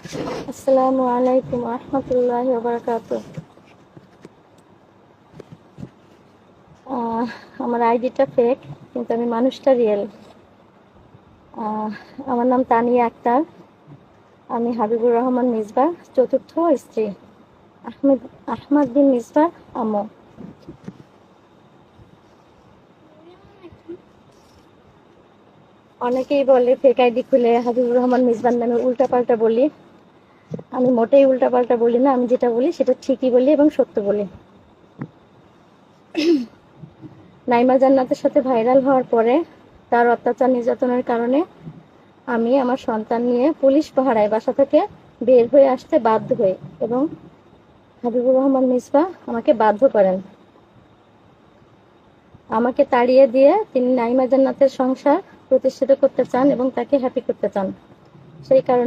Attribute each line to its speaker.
Speaker 1: আসসালামু আলাইকুম রহমতুল্লাহি ওয়া বারাকাতুহু। আমার আইডিটা ফেক, কিন্তু আমি মানুষটা রিয়েল। আমার নাম তানিয়া আক্তার। আমি হাবিবুর রহমান মিসবাহ চতুর্থ স্ত্রী, আহমদ বিন মিসবাহ আম্মু। অনেকেই বলে ফেক আইডি খুলে হাবিবুর রহমান মিসবাহ নামে উল্টাপাল্টা বলি। আমি মোটেই উল্টাপাল্টা বলি না, আমি যেটা বলি সেটা ঠিকই বলি এবং সত্য বলি। নাইমা জান্নাতের সাথে ভাইরাল হওয়ার পরে তার অত্যাচার নির্যাতনের কারণে আমি আমার সন্তান নিয়ে পুলিশ পাহারায় বাসা থেকে বের হয়ে আসতে বাধ্য হই এবং হাবিবুর রহমান মিসবাহ আমাকে বাধ্য করেন। আমাকে তাড়িয়ে দিয়ে তিনি নাইমা জান্নাতের সংসার প্রতিষ্ঠিত করতে চান এবং তাকে হ্যাপি করতে চান। সেই কারণে